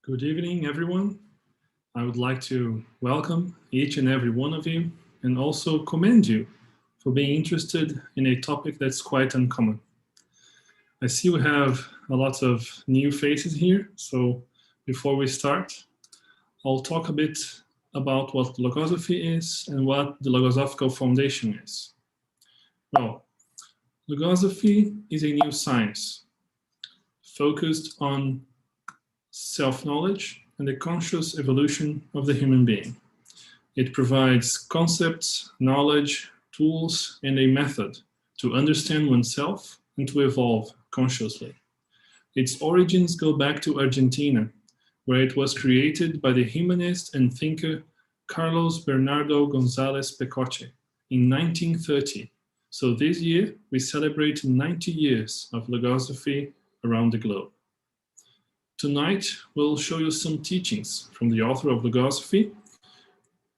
Good evening, everyone. I would like to welcome each and every one of you and also commend you for being interested in a topic that's quite uncommon. I see we have a lot of new faces here, so before we start, I'll talk a bit about what logosophy is and what the Logosophical Foundation is. Well, logosophy is a new science focused on self knowledge and the conscious evolution of the human being. It provides concepts, knowledge, tools, and a method to understand oneself and to evolve consciously. Its origins go back to Argentina, where it was created by the humanist and thinker Carlos Bernardo González Pecoche in 1930. So this year, we celebrate 90 years of logosophy around the globe. Tonight, we'll show you some teachings from the author of logosophy,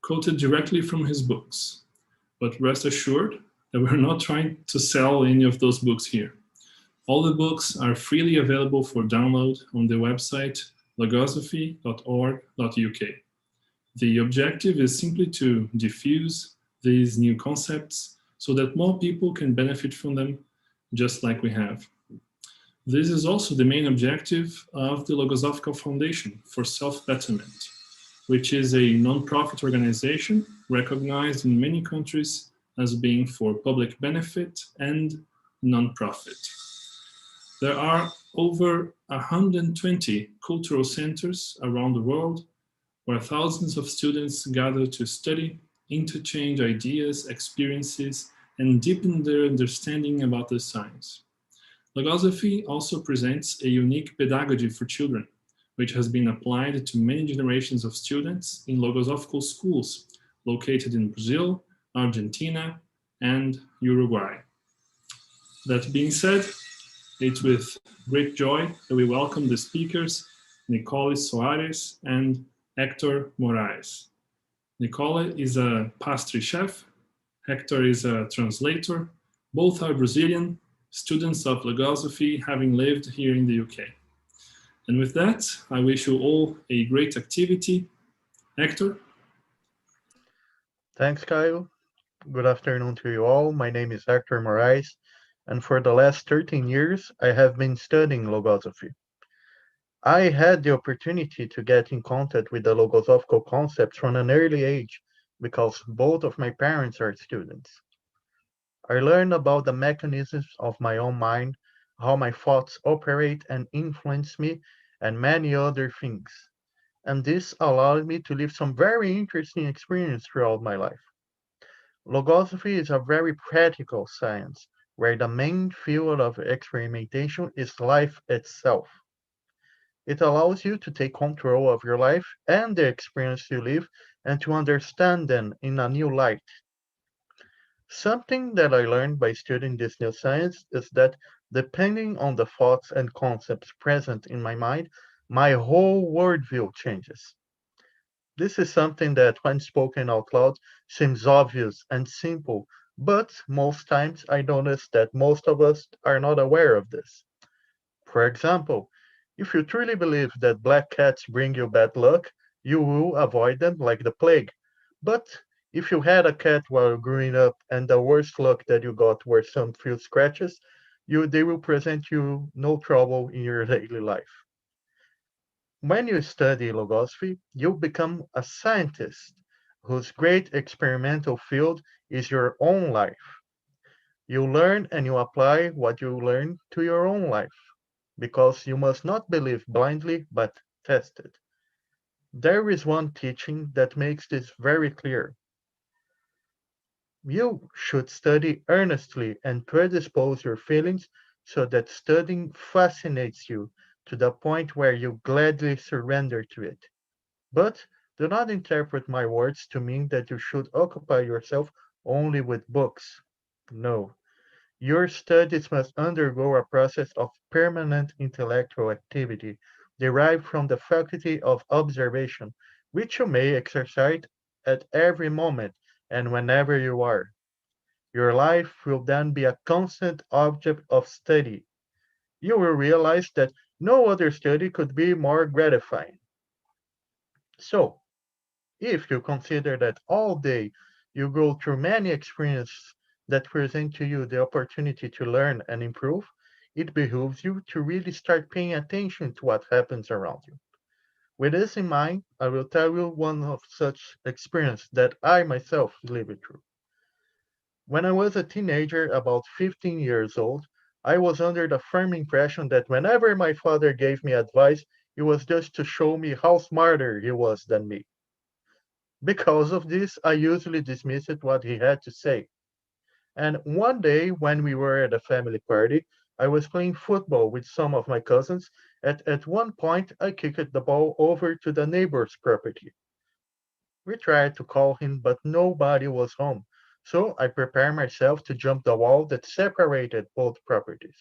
quoted directly from his books. But rest assured that we're not trying to sell any of those books here. All the books are freely available for download on the website logosophy.org.uk. The objective is simply to diffuse these new concepts so that more people can benefit from them, just like we have. This is also the main objective of the Logosophical Foundation for Self-Betterment, which is a non-profit organization recognized in many countries as being for public benefit and non-profit. There are over 120 cultural centers around the world where thousands of students gather to study, interchange ideas, experiences, and deepen their understanding about the science. Logosophy also presents a unique pedagogy for children, which has been applied to many generations of students in logosophical schools located in Brazil, Argentina, and Uruguay. That being said, it's with great joy that we welcome the speakers, Nicole Soares and Hector Moraes. Nicole is a pastry chef, Hector is a translator. Both are Brazilian, students of logosophy having lived here in the UK. And with that, I wish you all a great activity. Hector? Thanks, Kyle. Good afternoon to you all. My name is Hector Moraes, and for the last 13 years, I have been studying logosophy. I had the opportunity to get in contact with the logosophical concepts from an early age because both of my parents are students. I learned about the mechanisms of my own mind, how my thoughts operate and influence me, and many other things. And this allowed me to live some very interesting experience throughout my life. Logosophy is a very practical science where the main field of experimentation is life itself. It allows you to take control of your life and the experience you live and to understand them in a new light. Something that I learned by studying this new science is that depending on the thoughts and concepts present in my mind, my whole worldview changes. This is something that, when spoken out loud, seems obvious and simple, but most times I notice that most of us are not aware of this. For example, if you truly believe that black cats bring you bad luck, you will avoid them like the plague. But if you had a cat while growing up and the worst luck that you got were some few scratches, they will present you no trouble in your daily life. When you study logosophy, you become a scientist whose great experimental field is your own life. You learn and you apply what you learn to your own life, because you must not believe blindly but test it. There is one teaching that makes this very clear. You should study earnestly and predispose your feelings so that studying fascinates you to the point where you gladly surrender to it. But do not interpret my words to mean that you should occupy yourself only with books. No, your studies must undergo a process of permanent intellectual activity derived from the faculty of observation, which you may exercise at every moment and whenever you are. Your life will then be a constant object of study. You will realize that no other study could be more gratifying. So, if you consider that all day you go through many experiences that present to you the opportunity to learn and improve, it behooves you to really start paying attention to what happens around you. With this in mind, I will tell you one of such experience that I myself lived through. When I was a teenager, about 15 years old, I was under the firm impression that whenever my father gave me advice, it was just to show me how smarter he was than me. Because of this, I usually dismissed what he had to say. And one day, when we were at a family party, I was playing football with some of my cousins. At one point, I kicked the ball over to the neighbor's property. We tried to call him, but nobody was home. So I prepared myself to jump the wall that separated both properties.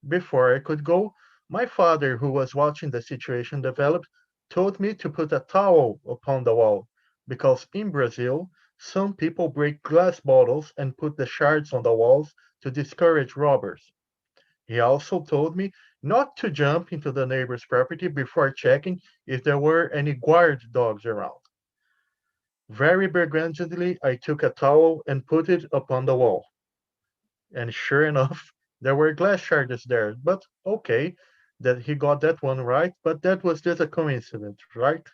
Before I could go, my father, who was watching the situation develop, told me to put a towel upon the wall because in Brazil, some people break glass bottles and put the shards on the walls to discourage robbers. He also told me not to jump into the neighbor's property before checking if there were any guard dogs around. Very begrudgingly, I took a towel and put it upon the wall. And sure enough, there were glass shards there. But okay, that he got that one right, but that was just a coincidence, right?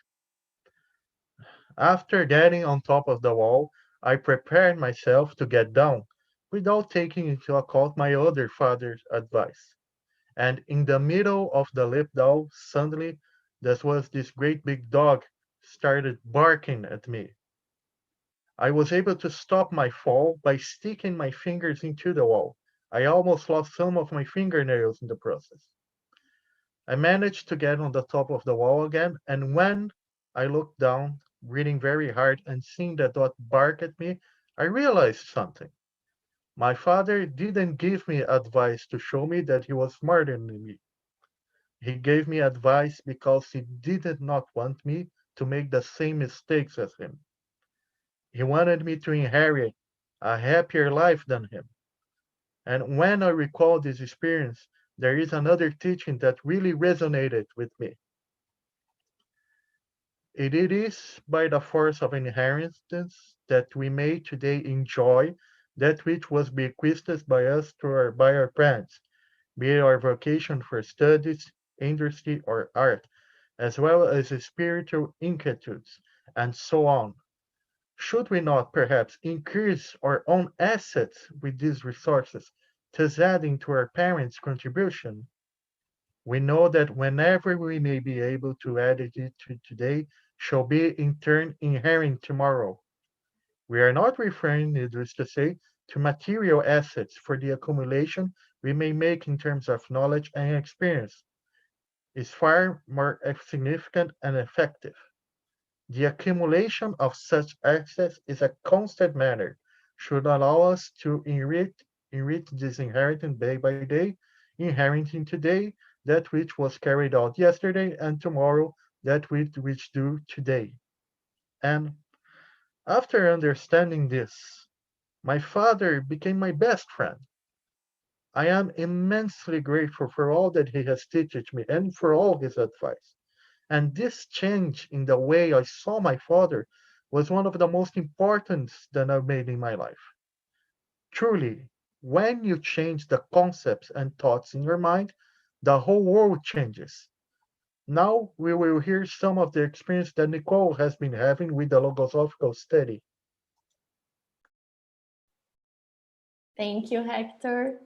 After getting on top of the wall, I prepared myself to get down without taking into account my other father's advice. And in the middle of the lip down, suddenly there was this great big dog started barking at me. I was able to stop my fall by sticking my fingers into the wall. I almost lost some of my fingernails in the process. I managed to get on the top of the wall again, and when I looked down, breathing very hard and seeing the dog bark at me, I realized something. My father didn't give me advice to show me that he was smarter than me. He gave me advice because he did not want me to make the same mistakes as him. He wanted me to inherit a happier life than him. And when I recall this experience, there is another teaching that really resonated with me. It is by the force of inheritance that we may today enjoy that which was bequeathed by us by our parents, be it our vocation for studies, industry, or art, as well as spiritual inquietudes, and so on. Should we not perhaps increase our own assets with these resources, thus adding to our parents' contribution? We know that whenever we may be able to add it to today, shall be in turn inherent tomorrow. We are not referring, needless to say, to material assets for the accumulation we may make in terms of knowledge and experience. Is far more significant and effective. The accumulation of such access is a constant matter, should allow us to enrich this inheritance day by day, inheriting today that which was carried out yesterday, and tomorrow that which do today. And after understanding this, my father became my best friend. I am immensely grateful for all that he has taught me and for all his advice. And this change in the way I saw my father was one of the most important that I've made in my life. Truly, when you change the concepts and thoughts in your mind, the whole world changes. Now we will hear some of the experience that Nicole has been having with the logosophical study. Thank you, Hector.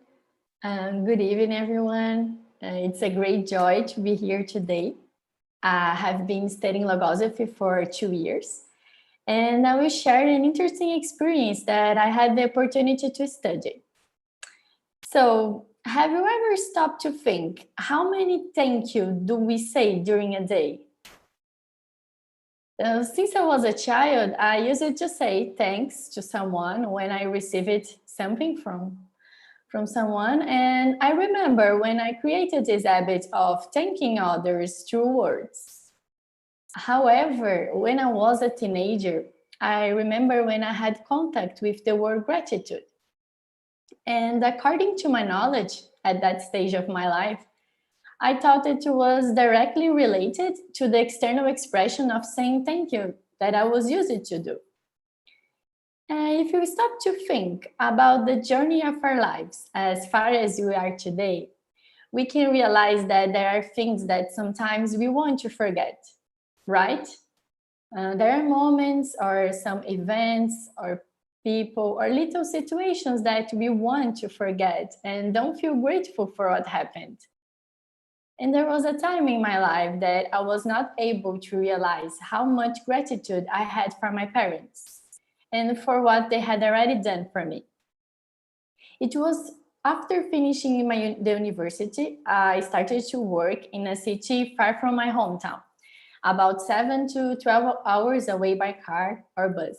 Good evening, everyone. It's a great joy to be here today. I have been studying logosophy for 2 years, and I will share an interesting experience that I had the opportunity to study. So, have you ever stopped to think how many thank you do we say during a day? Since I was a child, I used to say thanks to someone when I received something from someone. And I remember when I created this habit of thanking others through words. However, when I was a teenager, I remember when I had contact with the word gratitude. And according to my knowledge at that stage of my life, I thought it was directly related to the external expression of saying thank you that I was used to do. And if we stop to think about the journey of our lives as far as we are today, we can realize that there are things that sometimes we want to forget, right? There are moments or some events or people or little situations that we want to forget and don't feel grateful for what happened. And there was a time in my life that I was not able to realize how much gratitude I had for my parents and for what they had already done for me. It was after finishing the university, I started to work in a city far from my hometown, about 7 to 12 hours away by car or bus.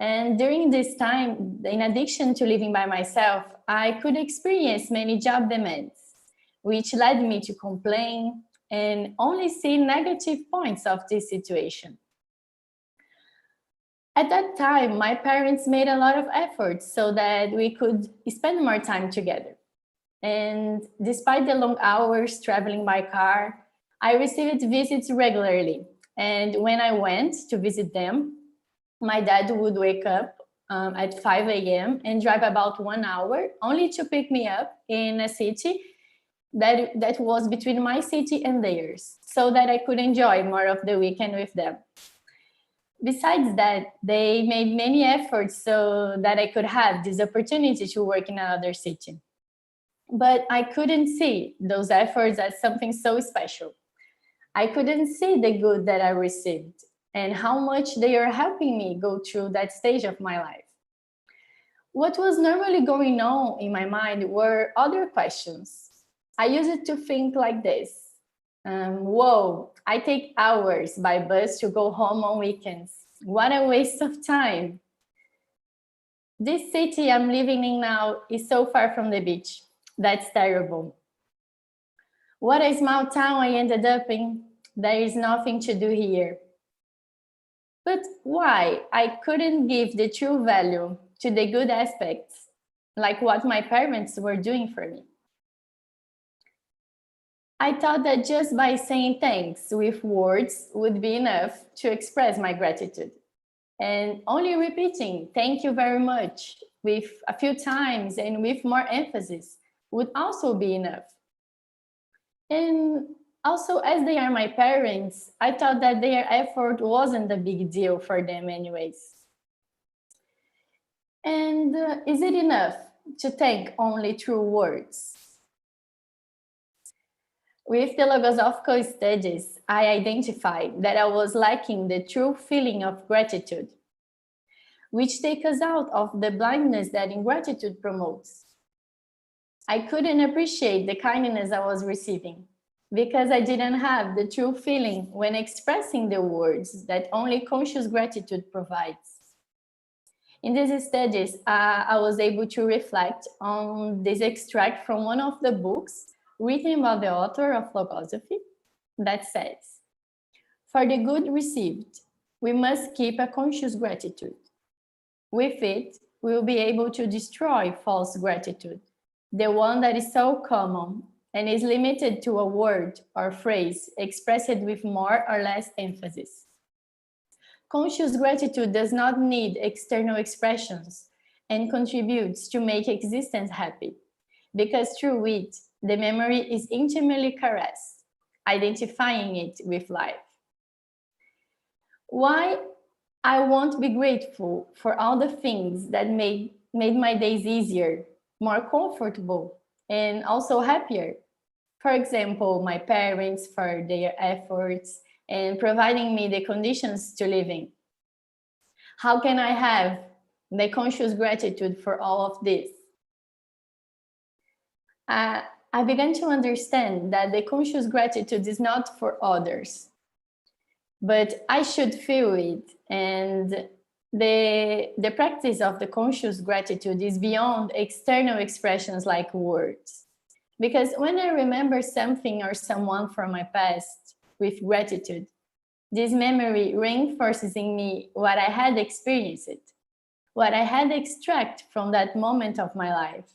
And during this time, in addition to living by myself, I could experience many job demands, which led me to complain and only see negative points of this situation. At that time, my parents made a lot of efforts so that we could spend more time together. And despite the long hours traveling by car, I received visits regularly. And when I went to visit them, my dad would wake up at 5 a.m. and drive about 1 hour only to pick me up in a city that was between my city and theirs, so that I could enjoy more of the weekend with them. Besides that, they made many efforts so that I could have this opportunity to work in another city. But I couldn't see those efforts as something so special. I couldn't see the good that I received and how much they are helping me go through that stage of my life. What was normally going on in my mind were other questions. I used to think like this. Whoa, I take hours by bus to go home on weekends. What a waste of time. This city I'm living in now is so far from the beach. That's terrible. What a small town I ended up in. There is nothing to do here. But why I couldn't give the true value to the good aspects, like what my parents were doing for me? I thought that just by saying thanks with words would be enough to express my gratitude. And only repeating thank you very much with a few times and with more emphasis would also be enough. And also, as they are my parents, I thought that their effort wasn't a big deal for them anyways. And is it enough to thank only through words? With the Logosophical studies, I identified that I was lacking the true feeling of gratitude, which takes us out of the blindness that ingratitude promotes. I couldn't appreciate the kindness I was receiving because I didn't have the true feeling when expressing the words that only conscious gratitude provides. In these studies, I was able to reflect on this extract from one of the books written by the author of Logosophy that says, "For the good received, we must keep a conscious gratitude. With it, we will be able to destroy false gratitude, the one that is so common and is limited to a word or phrase expressed with more or less emphasis. Conscious gratitude does not need external expressions and contributes to make existence happy, because through it, the memory is intimately caressed, identifying it with life." Why I won't be grateful for all the things that made my days easier, more comfortable, and also happier. For example, my parents for their efforts and providing me the conditions to live in. How can I have the conscious gratitude for all of this? I began to understand that the conscious gratitude is not for others, but I should feel it. And the practice of the conscious gratitude is beyond external expressions like words. Because when I remember something or someone from my past with gratitude, this memory reinforces in me what I had experienced, what I had extracted from that moment of my life,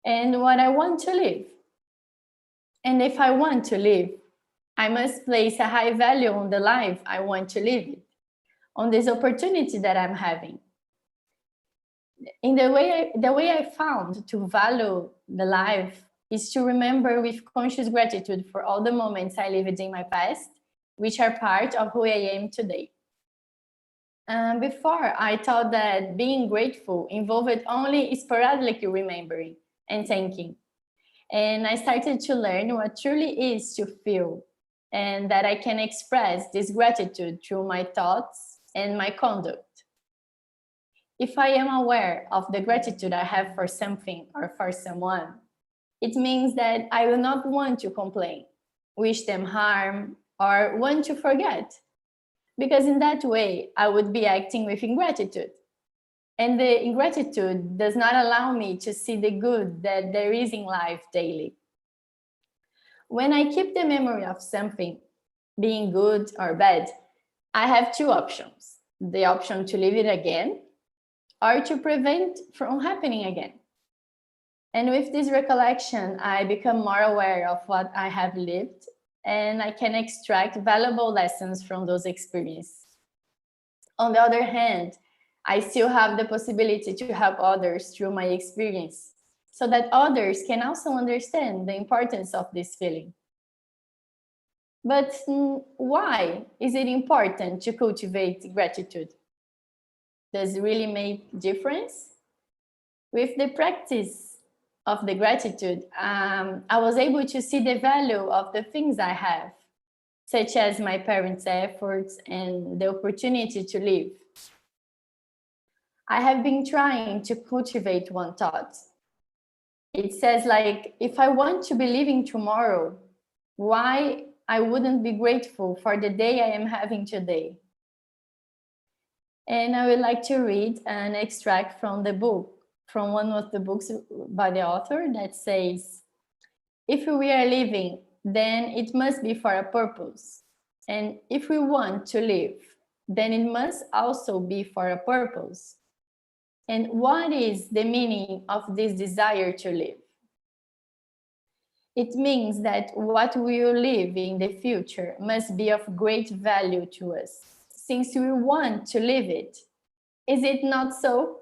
and what I want to live. And if I want to live, I must place a high value on the life I want to live it, on this opportunity that I'm having. In the way I found to value the life is to remember with conscious gratitude for all the moments I lived in my past, which are part of who I am today. Before, I thought that being grateful involved only sporadically remembering and thanking. And I started to learn what truly is to feel, and that I can express this gratitude through my thoughts and my conduct. If I am aware of the gratitude I have for something or for someone, it means that I will not want to complain, wish them harm, or want to forget, because in that way I would be acting with ingratitude. And the ingratitude does not allow me to see the good that there is in life daily. When I keep the memory of something, being good or bad, I have two options: the option to live it again, or to prevent from happening again. And with this recollection, I become more aware of what I have lived, and I can extract valuable lessons from those experiences. On the other hand, I still have the possibility to help others through my experience, so that others can also understand the importance of this feeling. But why is it important to cultivate gratitude? Does it really make difference? With the practice of the gratitude, I was able to see the value of the things I have, such as my parents' efforts and the opportunity to live. I have been trying to cultivate one thought. It says like, if I want to be living tomorrow, why I wouldn't be grateful for the day I am having today? And I would like to read an extract from the book, from one of the books by the author that says, if we are living, then it must be for a purpose. And if we want to live, then it must also be for a purpose. And what is the meaning of this desire to live? It means that what we will live in the future must be of great value to us, since we want to live it. Is it not so?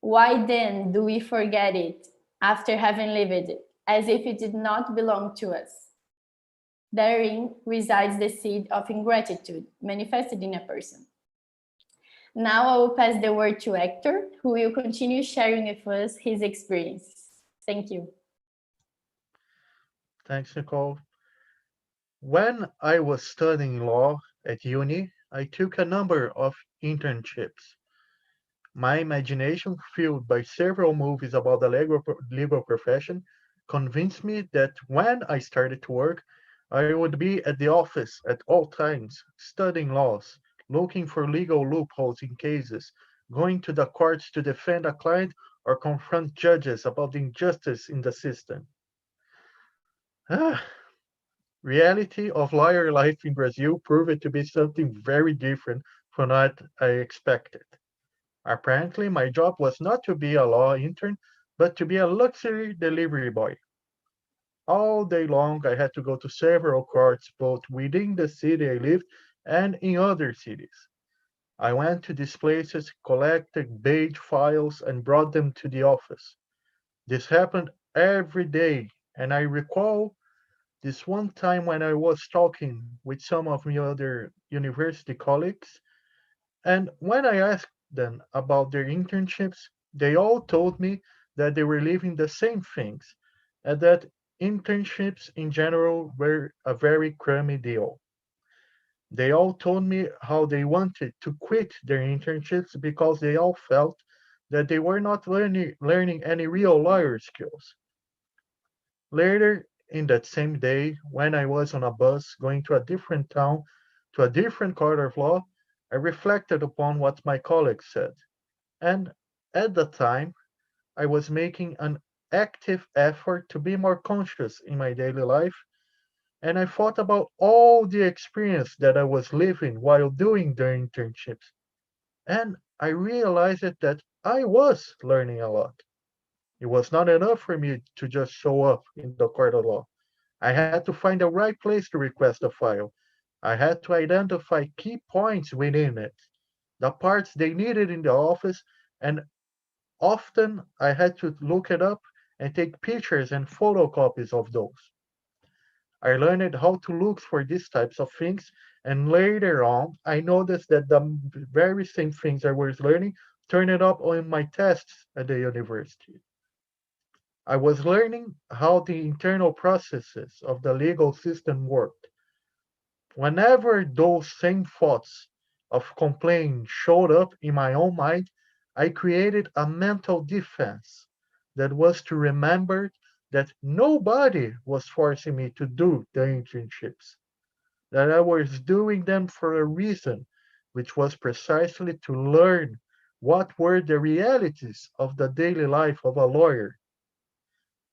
Why then do we forget it after having lived it, as if it did not belong to us? Therein resides the seed of ingratitude manifested in a person. Now I will pass the word to Hector, who will continue sharing with us his experiences. Thank you. Thanks, Nicole. When I was studying law at uni, I took a number of internships. My imagination, fueled by several movies about the legal profession, convinced me that when I started to work, I would be at the office at all times, studying laws, looking for legal loopholes in cases, going to the courts to defend a client or confront judges about the injustice in the system. Ah, reality of lawyer life in Brazil proved to be something very different from what I expected. Apparently, my job was not to be a law intern, but to be a luxury delivery boy. All day long, I had to go to several courts, both within the city I lived and in other cities. I went to these places, collected beige files, and brought them to the office. This happened every day, and I recall this one time when I was talking with some of my other university colleagues, and when I asked them about their internships, they all told me that they were living the same things and that internships in general were a very crummy deal. They all told me how they wanted to quit their internships because they all felt that they were not learning any real lawyer skills. Later in that same day, when I was on a bus going to a different town, to a different court of law, I reflected upon what my colleagues said. And at the time, I was making an active effort to be more conscious in my daily life. And I thought about all the experience that I was living while doing the internships. And I realized that I was learning a lot. It was not enough for me to just show up in the court of law. I had to find the right place to request a file. I had to identify key points within it, the parts they needed in the office, and often I had to look it up and take pictures and photocopies of those. I learned how to look for these types of things, and later on, I noticed that the very same things I was learning turned up on my tests at the university. I was learning how the internal processes of the legal system worked. Whenever those same thoughts of complaint showed up in my own mind, I created a mental defense that was to remember that nobody was forcing me to do the internships, that I was doing them for a reason, which was precisely to learn what were the realities of the daily life of a lawyer.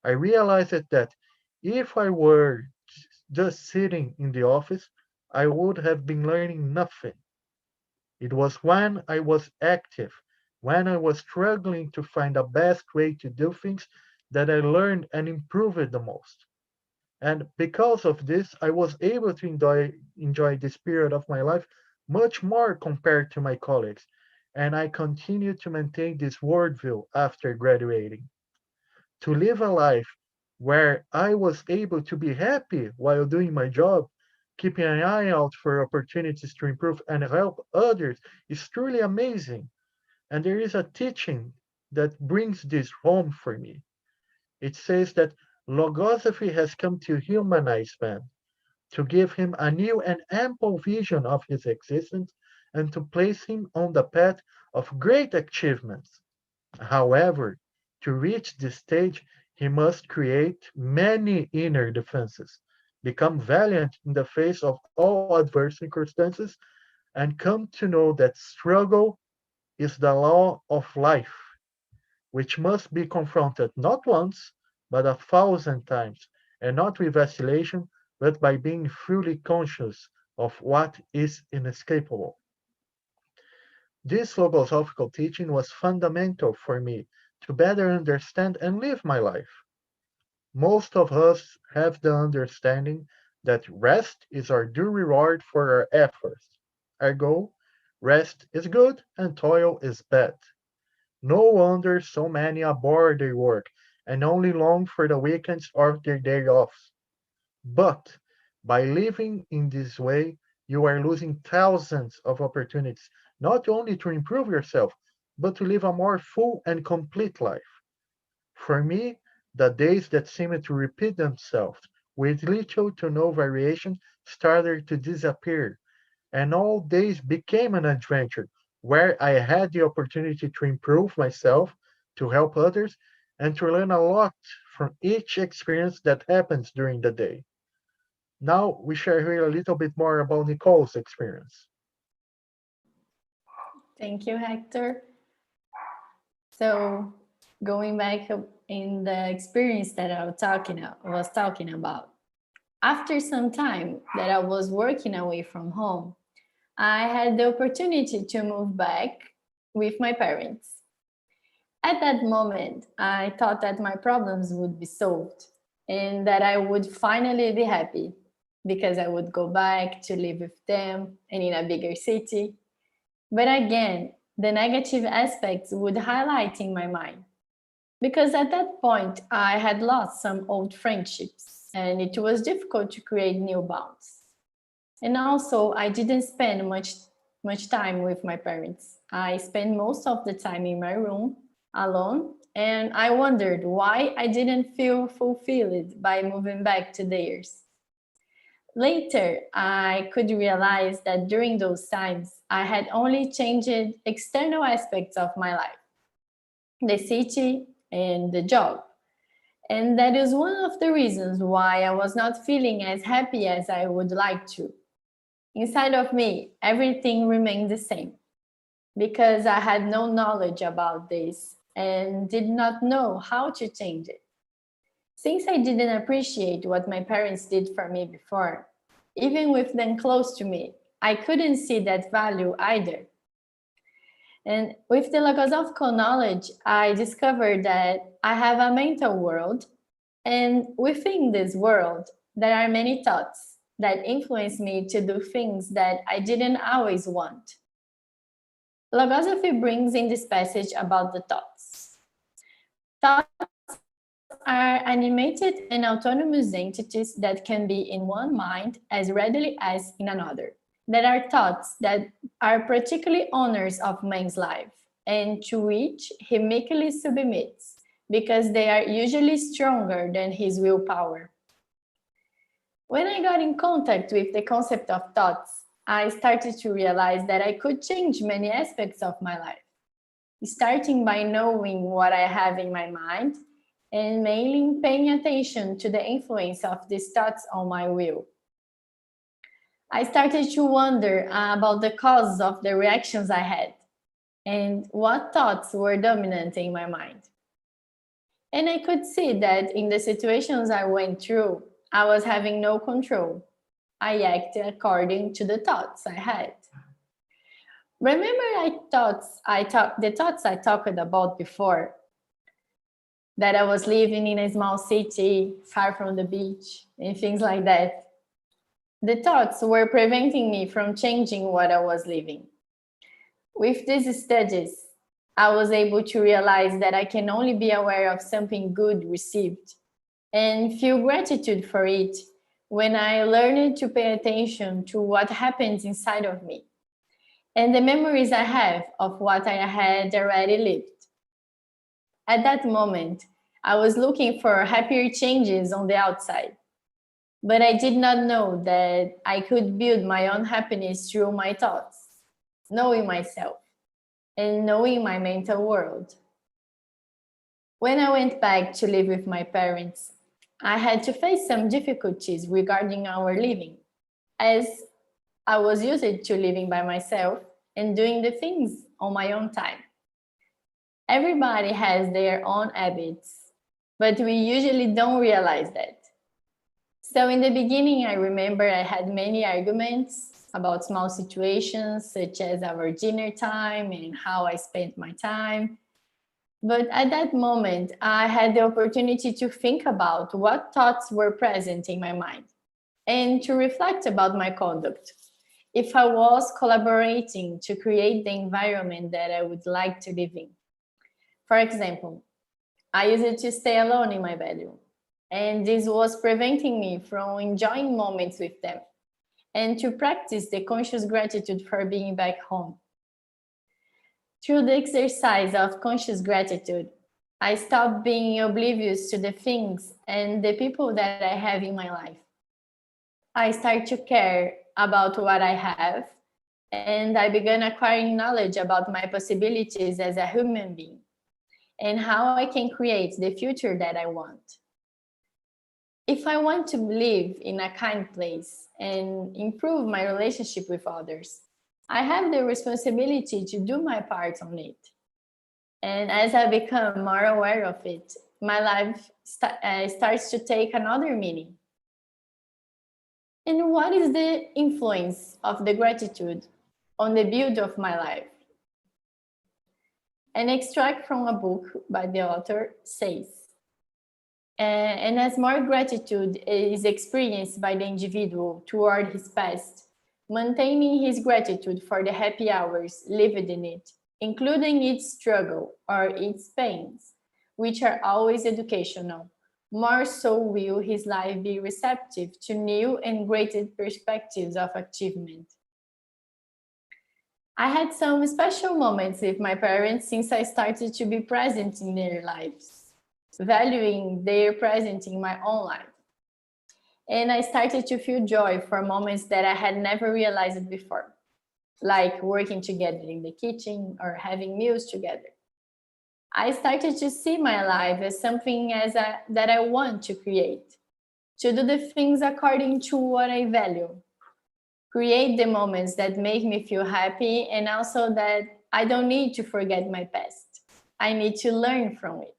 I realized that if I were just sitting in the office, I would have been learning nothing. It was when I was active, when I was struggling to find the best way to do things, that I learned and improved the most. And because of this, I was able to enjoy this period of my life much more compared to my colleagues. And I continue to maintain this worldview after graduating. To live a life where I was able to be happy while doing my job, keeping an eye out for opportunities to improve and help others is truly amazing. And there is a teaching that brings this home for me. It says that logosophy has come to humanize man, to give him a new and ample vision of his existence, and to place him on the path of great achievements. However, to reach this stage, he must create many inner defenses, become valiant in the face of all adverse circumstances, and come to know that struggle is the law of life, which must be confronted not once, but 1,000 times, and not with vacillation, but by being fully conscious of what is inescapable. This philosophical teaching was fundamental for me to better understand and live my life. Most of us have the understanding that rest is our due reward for our efforts. Ergo, rest is good and toil is bad. No wonder so many abhor their work and only long for the weekends or their day offs. But by living in this way, you are losing thousands of opportunities, not only to improve yourself, but to live a more full and complete life. For me, the days that seemed to repeat themselves with little to no variation started to disappear, and all days became an adventure where I had the opportunity to improve myself, to help others, and to learn a lot from each experience that happens during the day. Now we share here a little bit more about Nicole's experience. Thank you, Hector. So going back in the experience that was talking about, after some time that I was working away from home, I had the opportunity to move back with my parents. At that moment, I thought that my problems would be solved and that I would finally be happy because I would go back to live with them and in a bigger city. But again, the negative aspects would highlight in my mind because at that point I had lost some old friendships and it was difficult to create new bonds. And also I didn't spend much time with my parents. I spent most of the time in my room alone and I wondered why I didn't feel fulfilled by moving back to theirs. Later, I could realize that during those times, I had only changed external aspects of my life, the city and the job. And that is one of the reasons why I was not feeling as happy as I would like to. Inside of me, everything remained the same because I had no knowledge about this and did not know how to change it. Since I didn't appreciate what my parents did for me before, even with them close to me, I couldn't see that value either. And with the logosophical knowledge, I discovered that I have a mental world, and within this world, there are many thoughts that influence me to do things that I didn't always want. Logosophy brings in this passage about the thoughts. Thoughts are animated and autonomous entities that can be in one mind as readily as in another. There are thoughts that are particularly owners of man's life, and to which he meekly submits, because they are usually stronger than his willpower. When I got in contact with the concept of thoughts, I started to realize that I could change many aspects of my life, starting by knowing what I have in my mind and mainly paying attention to the influence of these thoughts on my will. I started to wonder about the causes of the reactions I had and what thoughts were dominant in my mind. And I could see that in the situations I went through, I was having no control. I acted according to the thoughts I had. Remember the thoughts I talked about before? That I was living in a small city, far from the beach, and things like that. The thoughts were preventing me from changing what I was living. With these studies, I was able to realize that I can only be aware of something good received and feel gratitude for it when I learned to pay attention to what happens inside of me and the memories I have of what I had already lived. At that moment, I was looking for happier changes on the outside, but I did not know that I could build my own happiness through my thoughts, knowing myself, and knowing my mental world. When I went back to live with my parents, I had to face some difficulties regarding our living, as I was used to living by myself and doing the things on my own time. Everybody has their own habits, but we usually don't realize that. So in the beginning, I remember I had many arguments about small situations, such as our dinner time and how I spent my time. But at that moment, I had the opportunity to think about what thoughts were present in my mind and to reflect about my conduct. If I was collaborating to create the environment that I would like to live in. For example, I used to stay alone in my bedroom, and this was preventing me from enjoying moments with them and to practice the conscious gratitude for being back home. Through the exercise of conscious gratitude, I stopped being oblivious to the things and the people that I have in my life. I start to care about what I have, and I began acquiring knowledge about my possibilities as a human being and how I can create the future that I want. If I want to live in a kind place and improve my relationship with others, I have the responsibility to do my part on it. And as I become more aware of it, my life starts to take another meaning. And what is the influence of the gratitude on the build of my life? An extract from a book by the author says, and as more gratitude is experienced by the individual toward his past, maintaining his gratitude for the happy hours lived in it, including its struggle or its pains, which are always educational, more so will his life be receptive to new and greater perspectives of achievement. I had some special moments with my parents since I started to be present in their lives, valuing their presence in my own life. And I started to feel joy for moments that I had never realized before, like working together in the kitchen or having meals together. I started to see my life as something that I want to create, to do the things according to what I value, create the moments that make me feel happy, and also that I don't need to forget my past. I need to learn from it.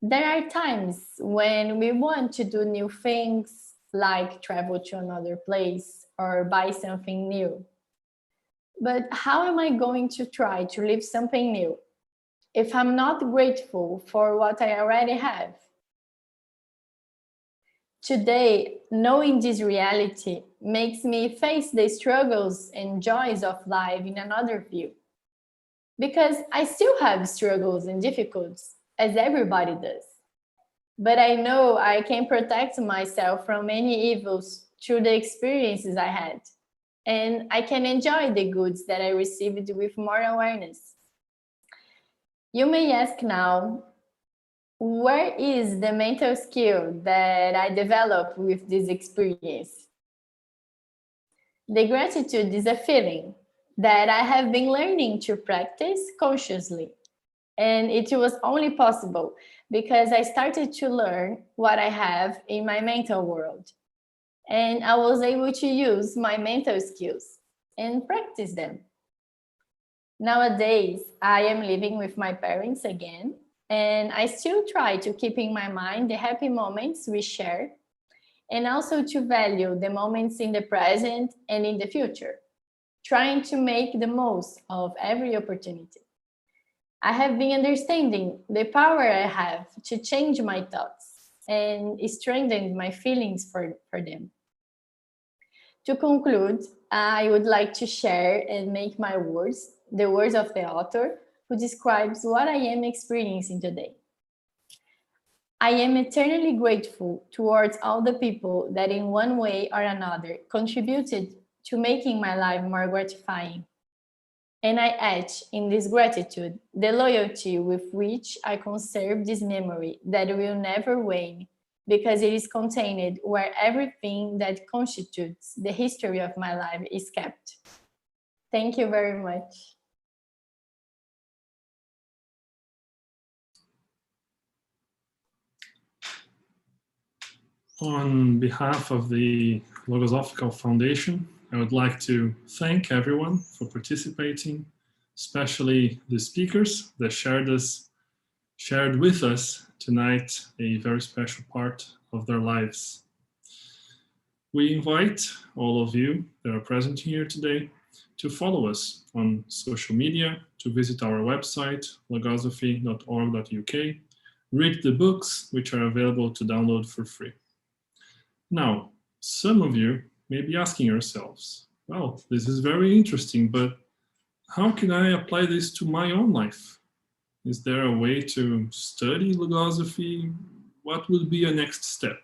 There are times when we want to do new things, like travel to another place or buy something new. But how am I going to try to live something new if I'm not grateful for what I already have? Today, knowing this reality makes me face the struggles and joys of life in another view. Because I still have struggles and difficulties, as everybody does. But I know I can protect myself from any evils through the experiences I had. And I can enjoy the goods that I received with more awareness. You may ask now, where is the mental skill that I developed with this experience? The gratitude is a feeling that I have been learning to practice consciously. And it was only possible because I started to learn what I have in my mental world. And I was able to use my mental skills and practice them. Nowadays, I am living with my parents again, and I still try to keep in my mind the happy moments we share, and also to value the moments in the present and in the future, trying to make the most of every opportunity. I have been understanding the power I have to change my thoughts and strengthen my feelings for them. To conclude, I would like to share and make my words, the words of the author, who describes what I am experiencing today. I am eternally grateful towards all the people that in one way or another contributed to making my life more gratifying. And I etch in this gratitude the loyalty with which I conserve this memory that will never wane, because it is contained where everything that constitutes the history of my life is kept. Thank you very much. On behalf of the Logosophical Foundation, I would like to thank everyone for participating, especially the speakers that shared with us tonight a very special part of their lives. We invite all of you that are present here today to follow us on social media, to visit our website, logosophy.org.uk, read the books which are available to download for free. Now, some of you may be asking yourselves, well, this is very interesting, but how can I apply this to my own life? Is there a way to study logosophy? What would be a next step?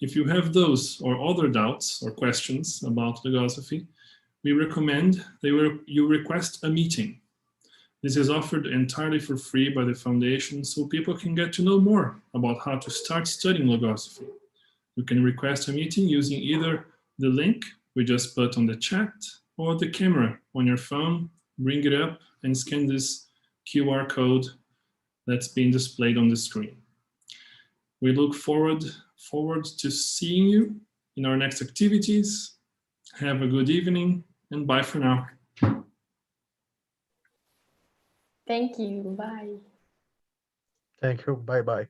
If you have those or other doubts or questions about logosophy, we recommend that you request a meeting. This is offered entirely for free by the foundation so people can get to know more about how to start studying logosophy. You can request a meeting using either the link we just put on the chat or the camera on your phone. Bring it up and scan this QR code that's being displayed on the screen. We look forward to seeing you in our next activities. Have a good evening and bye for now. Thank you. Bye. Thank you. Bye-bye.